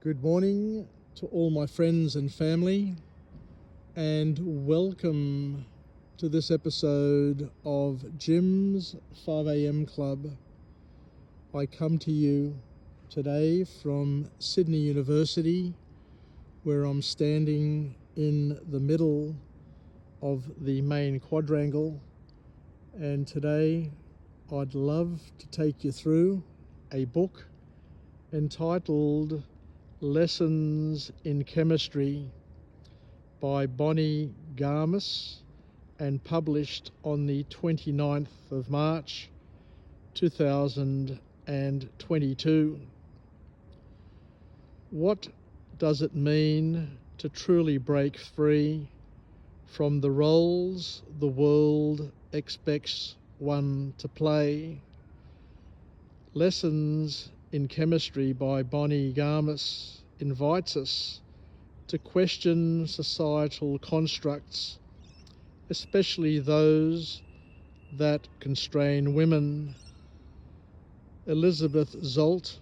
Good morning to all my friends and family, and welcome to this episode of Jim's 5am Club. I come to you today from Sydney University, where I'm standing in the middle of the main quadrangle, and today I'd love to take you through a book entitled Lessons in Chemistry by Bonnie Garmus and published on the 29th of March 2022. What does it mean to truly break free from the roles the world expects one to play? Lessons in Chemistry by Bonnie Garmus invites us to question societal constructs, especially those that constrain women. Elizabeth Zolt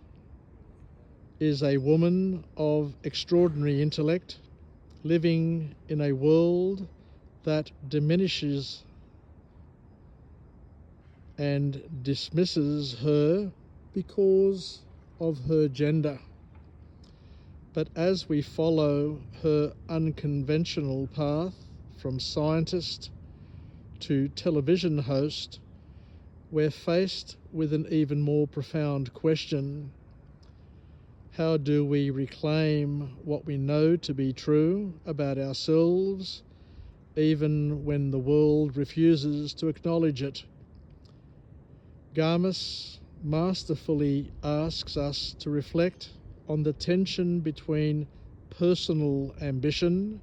is a woman of extraordinary intellect, living in a world that diminishes and dismisses her because of her gender. But as we follow her unconventional path from scientist to television host, we're faced with an even more profound question. How do we reclaim what we know to be true about ourselves, even when the world refuses to acknowledge it? Garmus masterfully asks us to reflect on the tension between personal ambition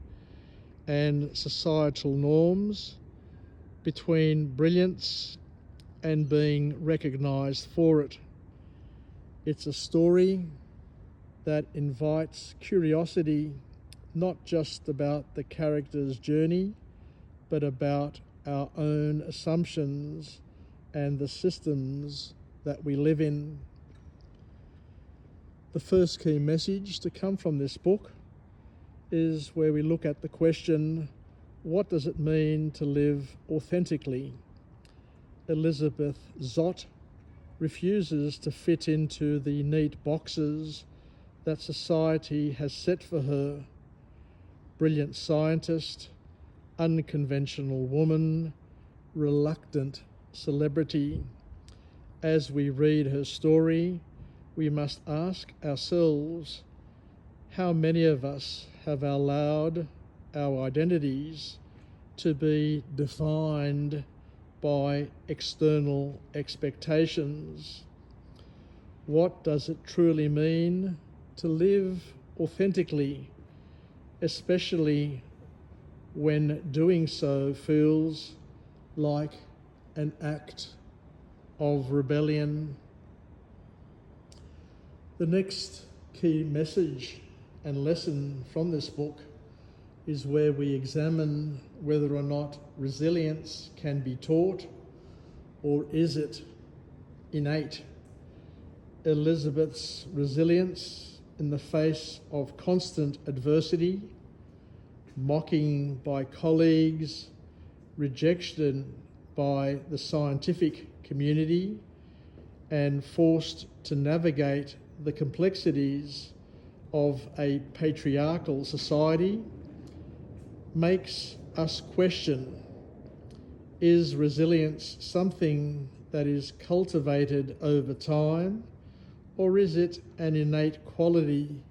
and societal norms, between brilliance and being recognized for it. It's a story that invites curiosity, not just about the character's journey, but about our own assumptions and the systems that we live in. The first key message to come from this book is where we look at the question, what does it mean to live authentically? Elizabeth Zott refuses to fit into the neat boxes that society has set for her. Brilliant scientist, unconventional woman, reluctant celebrity. As we read her story, we must ask ourselves, how many of us have allowed our identities to be defined by external expectations? What does it truly mean to live authentically, especially when doing so feels like an act of rebellion? The next key message and lesson from this book is where we examine whether or not resilience can be taught, or is it innate? Elizabeth's resilience in the face of constant adversity, mocking by colleagues, rejection by the scientific community, and forced to navigate the complexities of a patriarchal society, makes us question, is resilience something that is cultivated over time, or is it an innate quality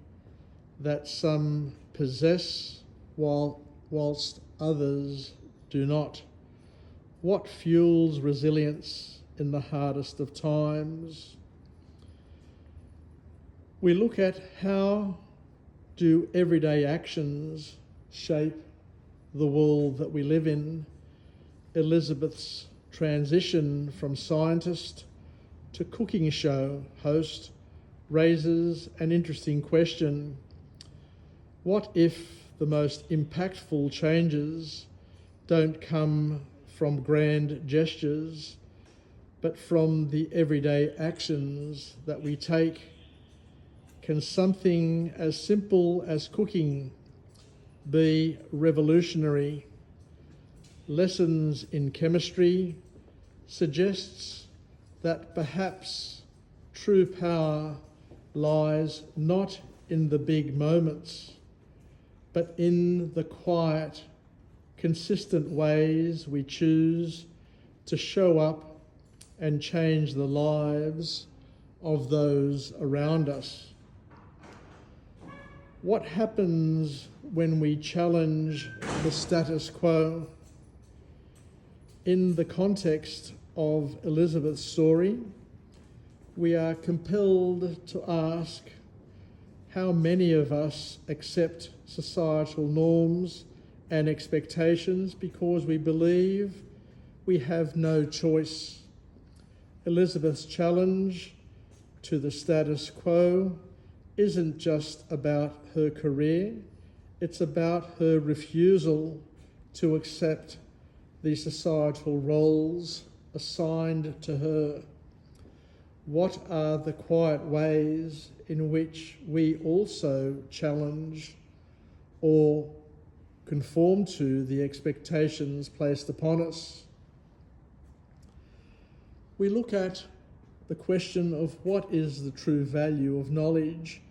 that some possess whilst others do not? What fuels resilience in the hardest of times? We look at how do everyday actions shape the world that we live in. Elizabeth's transition from scientist to cooking show host raises an interesting question. What if the most impactful changes don't come from grand gestures, but from the everyday actions that we take Can something as simple as cooking be revolutionary? Lessons in Chemistry suggests that perhaps true power lies not in the big moments, but in the quiet, consistent ways we choose to show up and change the lives of those around us. What happens when we challenge the status quo? In the context of Elizabeth's story, we are compelled to ask how many of us accept societal norms and expectations because we believe we have no choice. Elizabeth's challenge to the status quo isn't just about her career, it's about her refusal to accept the societal roles assigned to her. What are the quiet ways in which we also challenge or conform to the expectations placed upon us? We look at the question of what is the true value of knowledge.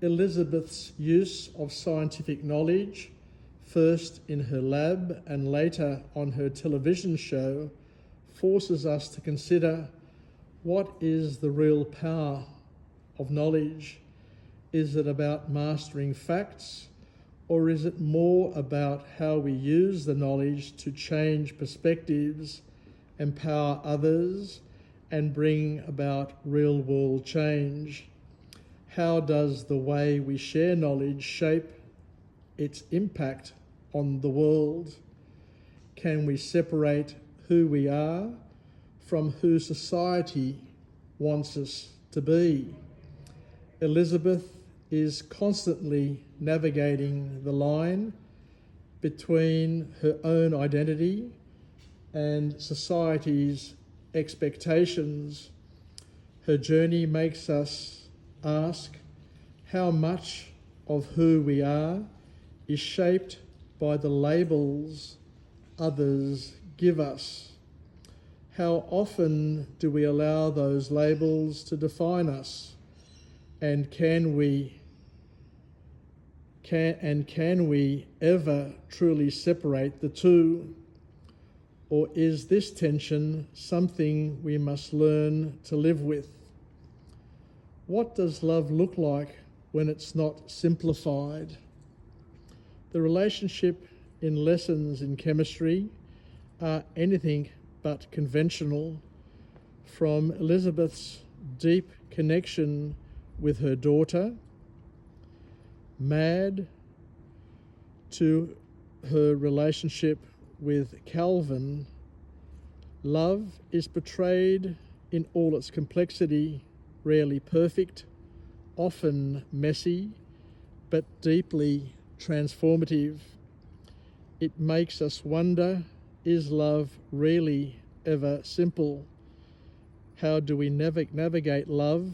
Elizabeth's use of scientific knowledge, first in her lab and later on her television show, forces us to consider what is the real power of knowledge. Is it about mastering facts, or is it more about how we use the knowledge to change perspectives, empower others, and bring about real-world change? How does the way we share knowledge shape its impact on the world? Can we separate who we are from who society wants us to be? Elizabeth is constantly navigating the line between her own identity and society's expectations. Her journey makes us ask how much of who we are is shaped by the labels others give us. How often do we allow those labels to define us? And can we ever truly separate the two? Or is this tension something we must learn to live with? What does love look like when it's not simplified? The relationship in Lessons in Chemistry are anything but conventional. From Elizabeth's deep connection with her daughter, Mad, to her relationship with Calvin, love is portrayed in all its complexity, rarely perfect, often messy, but deeply transformative. It makes us wonder, is love really ever simple? How do we navigate love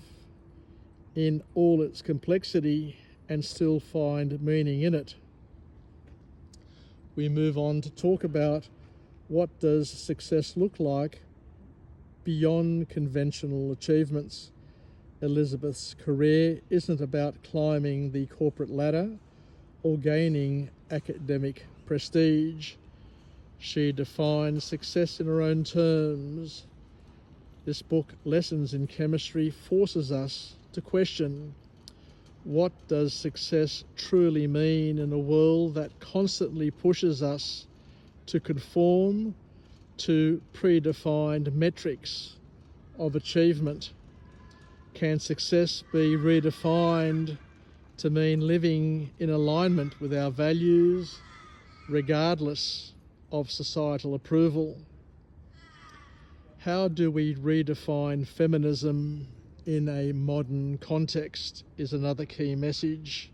in all its complexity and still find meaning in it? We move on to talk about what does success look like beyond conventional achievements. Elizabeth's career isn't about climbing the corporate ladder or gaining academic prestige. She defines success in her own terms. This book, Lessons in Chemistry, forces us to question, what does success truly mean in a world that constantly pushes us to conform to predefined metrics of achievement? Can success be redefined to mean living in alignment with our values, regardless of societal approval? How do we redefine feminism in a modern context is another key message.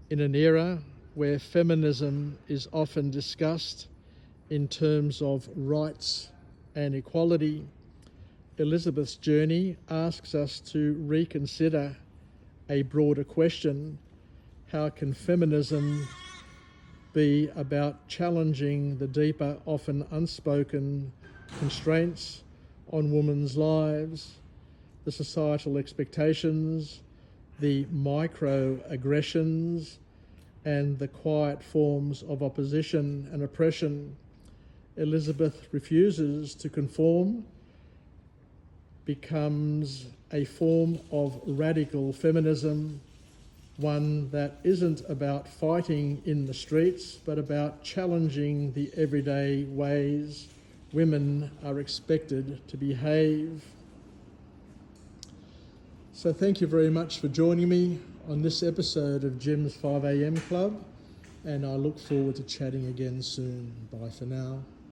In an era where feminism is often discussed in terms of rights and equality, Elizabeth's journey asks us to reconsider a broader question: how can feminism be about challenging the deeper, often unspoken constraints on women's lives, the societal expectations, the microaggressions, and the quiet forms of opposition and oppression? Elizabeth refuses to conform, becomes a form of radical feminism, one that isn't about fighting in the streets, but about challenging the everyday ways women are expected to behave. So thank you very much for joining me on this episode of Jim's 5am Club, and I look forward to chatting again soon. Bye for now.